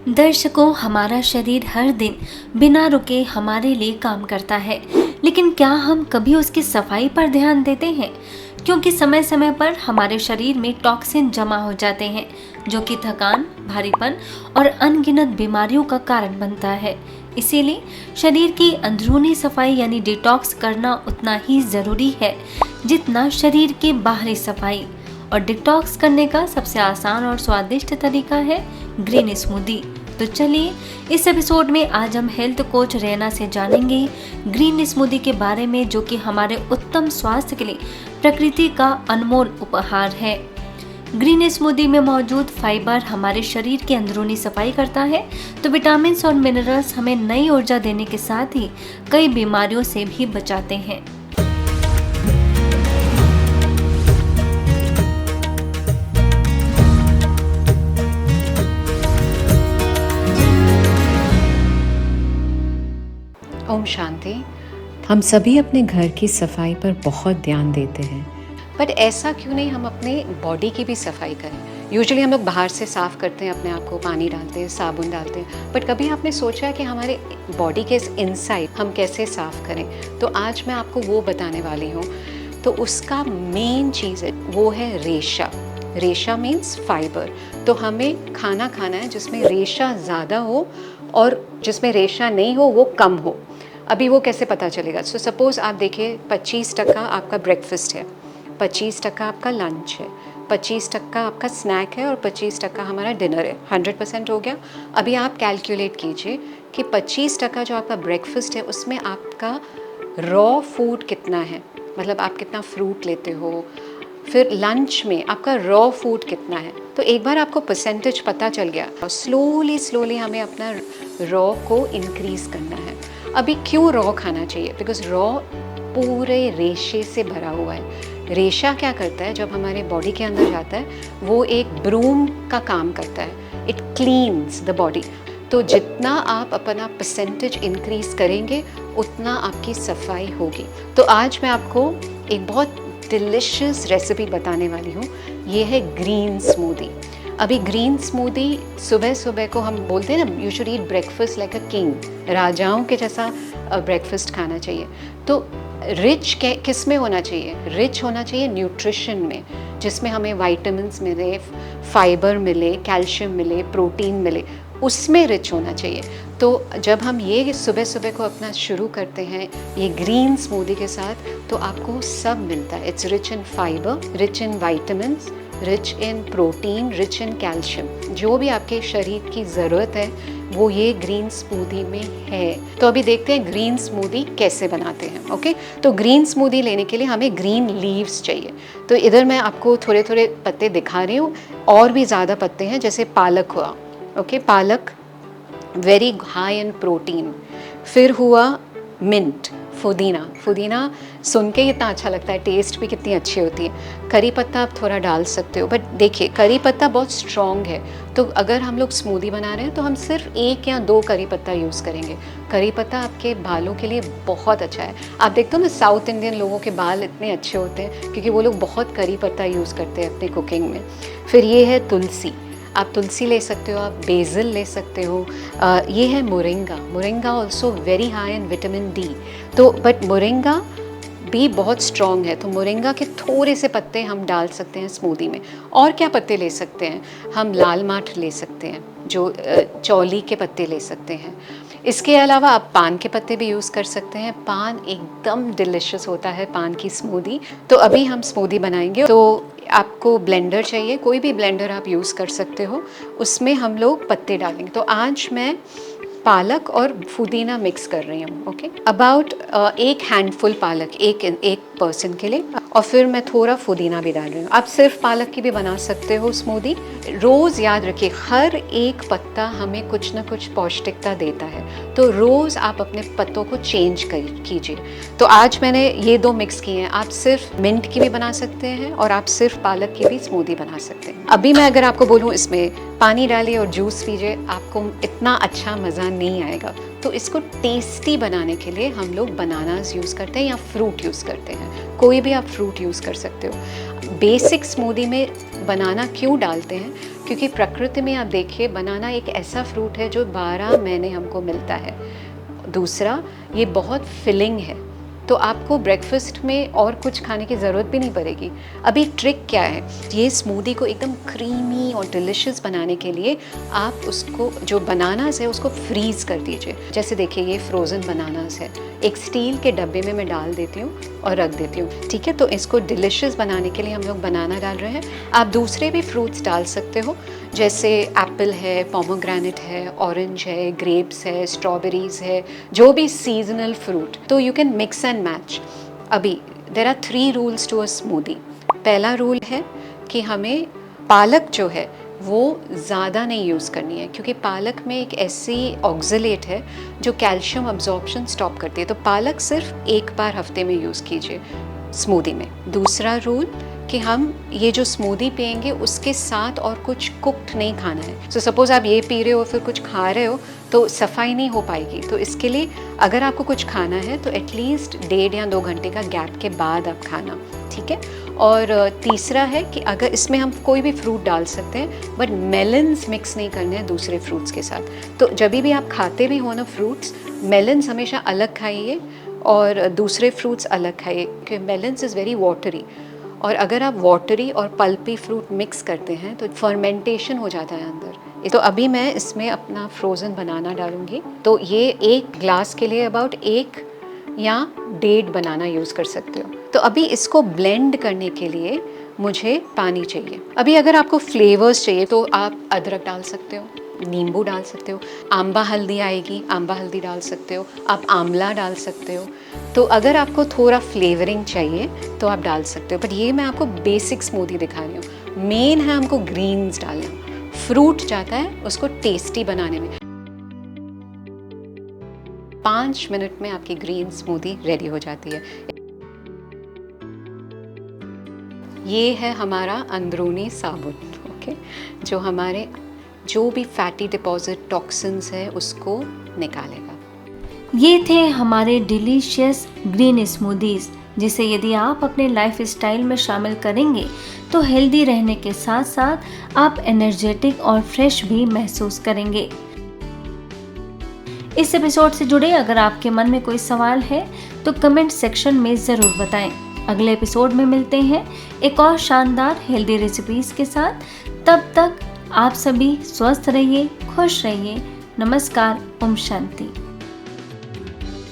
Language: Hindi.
दर्शकों, हमारा शरीर हर दिन बिना रुके हमारे लिए काम करता है, लेकिन क्या हम कभी उसकी सफाई पर ध्यान देते हैं? क्योंकि समय समय पर हमारे शरीर में टॉक्सिन जमा हो जाते हैं, जो कि थकान, भारीपन और अनगिनत बीमारियों का कारण बनता है। इसीलिए शरीर की अंदरूनी सफाई यानी डिटॉक्स करना उतना ही ज़रूरी है जितना शरीर की बाहरी सफाई। और डिटॉक्स करने का सबसे आसान और स्वादिष्ट तरीका है ग्रीन स्मूदी। तो चलिए, इस एपिसोड में आज हम हेल्थ कोच रैना से जानेंगे ग्रीन स्मूदी के बारे में, जो कि हमारे उत्तम स्वास्थ्य के लिए प्रकृति का अनमोल उपहार है। ग्रीन स्मूदी में मौजूद फाइबर हमारे शरीर की अंदरूनी सफाई करता है, तो विटामिन और मिनरल्स हमें नई ऊर्जा देने के साथ ही कई बीमारियों से भी बचाते हैं। ओम शांति। हम सभी अपने घर की सफाई पर बहुत ध्यान देते हैं, बट ऐसा क्यों नहीं हम अपने बॉडी की भी सफाई करें। यूजुअली हम लोग बाहर से साफ़ करते हैं अपने आप को, पानी डालते हैं, साबुन डालते हैं, बट कभी आपने सोचा कि हमारे बॉडी के इनसाइड हम कैसे साफ़ करें? तो आज मैं आपको वो बताने वाली हूँ। तो उसका मेन चीज़ है वो है रेशा। रेशा मीन्स फाइबर। तो हमें खाना खाना है जिसमें रेशा ज़्यादा हो और जिसमें रेशा नहीं हो वो कम हो। अभी वो कैसे पता चलेगा? सो सपोज़ आप देखिए 25% आपका ब्रेकफास्ट है, 25% आपका लंच है, 25% आपका स्नैक है और 25% हमारा डिनर है। 100% हो गया। अभी आप कैलकुलेट कीजिए कि 25% जो आपका ब्रेकफास्ट है उसमें आपका रॉ फूड कितना है, मतलब आप कितना फ्रूट लेते हो। फिर लंच में आपका रॉ फूड कितना है। तो एक बार आपको परसेंटेज पता चल गया, स्लोली हमें अपना रॉ को इंक्रीज़ करना है। अभी क्यों रॉ खाना चाहिए? बिकॉज रॉ पूरे रेशे से भरा हुआ है। रेशा क्या करता है? जब हमारे बॉडी के अंदर जाता है वो एक ब्रूम का काम करता है। It cleans the body. तो जितना आप अपना परसेंटेज इंक्रीज़ करेंगे उतना आपकी सफाई होगी। तो आज मैं आपको एक बहुत डिलिशियस रेसिपी बताने वाली हूँ। ये है ग्रीन स्मूदी। अभी ग्रीन स्मूदी सुबह सुबह को हम बोलते हैं ना, you should eat breakfast like a king. राजाओं के जैसा ब्रेकफास्ट खाना चाहिए। तो रिच किस में होना चाहिए? रिच होना चाहिए न्यूट्रिशन में, जिसमें हमें वाइटामिन्स मिले, फाइबर मिले, कैल्शियम मिले, प्रोटीन मिले, उसमें रिच होना चाहिए। तो जब हम ये सुबह सुबह को अपना शुरू करते हैं ये ग्रीन स्मूदी के साथ, तो आपको सब मिलता है। It's rich in fibre, rich in vitamins, rich in protein, rich in calcium. जो भी आपके शरीर की ज़रूरत है वो ये ग्रीन स्मूदी में है। तो अभी देखते हैं ग्रीन स्मूदी कैसे बनाते हैं। ओके, तो ग्रीन स्मूदी लेने के लिए हमें ग्रीन लीव्स चाहिए। तो इधर मैं आपको थोड़े थोड़े पत्ते दिखा रही हूँ, और भी ज़्यादा पत्ते हैं, जैसे पालक हुआ। ओके, पालक वेरी हाई इन प्रोटीन। फिर हुआ मिंट, पुदीना सुन के इतना अच्छा लगता है, टेस्ट भी कितनी अच्छी होती है। करी पत्ता आप थोड़ा डाल सकते हो, बट देखिए करी पत्ता बहुत स्ट्रॉन्ग है। तो अगर हम लोग स्मूदी बना रहे हैं तो हम सिर्फ 1 या 2 करी पत्ता यूज़ करेंगे। करी पत्ता आपके बालों के लिए बहुत अच्छा है। आप देखते हो ना, साउथ इंडियन लोगों के बाल इतने अच्छे होते हैं क्योंकि वो लोग बहुत करी पत्ता यूज़ करते हैं अपनी कुकिंग में। फिर ये है तुलसी। आप तुलसी ले सकते हो, आप बेसिल ले सकते हो। ये है moringa also very high in vitamin D. तो बट मोरिंगा भी बहुत स्ट्रॉन्ग है, तो मोरिंगा के थोड़े से पत्ते हम डाल सकते हैं स्मूदी में। और क्या पत्ते ले सकते हैं? हम लाल माठ ले सकते हैं, जो चौली के पत्ते ले सकते हैं। इसके अलावा आप पान के पत्ते भी यूज़ कर सकते हैं। पान एकदम डिलिशियस होता है, पान की स्मूदी। तो अभी हम स्मूदी बनाएंगे। तो आपको ब्लेंडर चाहिए, कोई भी ब्लेंडर आप यूज़ कर सकते हो। उसमें हम लोग पत्ते डालेंगे। तो आज मैं पालक और पुदीना मिक्स कर रही हूँ। ओके, अबाउट 1 हैंडफुल पालक एक पर्सन के लिए, और फिर मैं थोड़ा पुदीना भी डाल रही हूँ। आप सिर्फ पालक की भी बना सकते हो स्मूदी। रोज़ याद रखिए, हर एक पत्ता हमें कुछ ना कुछ पौष्टिकता देता है, तो रोज़ आप अपने पत्तों को चेंज कीजिए। तो आज मैंने ये 2 मिक्स किए हैं। आप सिर्फ मिंट की भी बना सकते हैं और आप सिर्फ पालक की भी स्मूदी बना सकते हैं। अभी मैं अगर आपको बोलूँ इसमें पानी डालिए और जूस पीजिए, आपको इतना अच्छा मज़ा नहीं आएगा। तो इसको टेस्टी बनाने के लिए हम लोग बनानास यूज़ करते हैं या फ्रूट यूज़ करते हैं। कोई भी आप फ्रूट यूज़ कर सकते हो। बेसिक स्मूदी में बनाना क्यों डालते हैं? क्योंकि प्रकृति में आप देखिए बनाना एक ऐसा फ्रूट है जो 12 महीने हमको मिलता है। दूसरा, ये बहुत फिलिंग है, तो आपको ब्रेकफास्ट में और कुछ खाने की ज़रूरत भी नहीं पड़ेगी। अभी ट्रिक क्या है, ये स्मूदी को एकदम क्रीमी और डिलिशियस बनाने के लिए आप उसको जो बनानास है उसको फ्रीज़ कर दीजिए। जैसे देखिए ये फ्रोज़न बनानास है, एक स्टील के डब्बे में मैं डाल देती हूँ और रख देती हूँ, ठीक है। तो इसको डिलिशियस बनाने के लिए हम लोग बनाना डाल रहे हैं। आप दूसरे भी फ्रूट्स डाल सकते हो, जैसे एप्पल है, पोमोग्रेनेट है, ऑरेंज है, ग्रेप्स है, स्ट्रॉबेरीज़ है, जो भी सीजनल फ्रूट, तो you can mix and match. अभी there are 3 rules to a smoothie. पहला रूल है कि हमें पालक जो है वो ज़्यादा नहीं यूज़ करनी है, क्योंकि पालक में एक ऐसी ऑक्जेलेट है जो कैल्शियम अब्जॉर्प्शन स्टॉप करती है। तो पालक सिर्फ एक बार हफ्ते में यूज़ कीजिए स्मूदी में। दूसरा रूल कि हम ये जो स्मूदी पियेंगे उसके साथ और कुछ कुक्ड नहीं खाना है। सो सपोज़ आप ये पी रहे हो फिर कुछ खा रहे हो तो सफाई नहीं हो पाएगी। तो इसके लिए अगर आपको कुछ खाना है तो एटलीस्ट 1.5 या 2 घंटे का गैप के बाद आप खाना, ठीक है। और तीसरा है कि अगर इसमें हम कोई भी फ्रूट डाल सकते हैं, बट मेलन्स मिक्स नहीं करने हैं दूसरे फ्रूट्स के साथ। तो जब भी आप खाते भी हो ना फ्रूट्स, मेलन्स हमेशा अलग खाइए और दूसरे फ्रूट्स अलग खाइए, क्योंकि मेलन्स इज़ वेरी वाटरी, और अगर आप वाटरी और पल्पी फ्रूट मिक्स करते हैं तो फर्मेंटेशन हो जाता है अंदर। तो अभी मैं इसमें अपना फ्रोज़न बनाना डालूँगी। तो ये एक ग्लास के लिए अबाउट 1 या 1.5 बनाना यूज़ कर सकते हो। तो अभी इसको ब्लेंड करने के लिए मुझे पानी चाहिए। अभी अगर आपको फ्लेवर्स चाहिए तो आप अदरक डाल सकते हो, नींबू डाल सकते हो, आंबा हल्दी आएगी, आंबा हल्दी डाल सकते हो, आप आंवला डाल सकते हो। तो अगर आपको थोड़ा फ्लेवरिंग चाहिए तो आप डाल सकते हो, बट ये मैं आपको बेसिक स्मूदी दिखा रही हूँ। मेन है हमको ग्रीन्स डालना, फ्रूट जाता है उसको टेस्टी बनाने में। 5 मिनट में आपकी ग्रीन स्मूदी रेडी हो जाती है। ये है हमारा अंदरूनी साबुन, ओके, जो हमारे जो भी फैटी डिपॉजिट टॉक्सिन्स है उसको निकालेगा। ये थे हमारे डिलीशियस ग्रीन स्मूदीज़, जिसे यदि आप अपने लाइफ स्टाइल में शामिल करेंगे तो हेल्दी रहने के साथ साथ आप एनर्जेटिक और फ्रेश भी महसूस करेंगे। इस एपिसोड से जुड़े अगर आपके मन में कोई सवाल है तो कमेंट सेक्शन में ज़रूर बताएं। अगले एपिसोड में मिलते हैं एक और शानदार हेल्दी रेसिपीज़ के साथ। तब तक आप सभी स्वस्थ रहिए, खुश रहिए। नमस्कार, ओम शांति।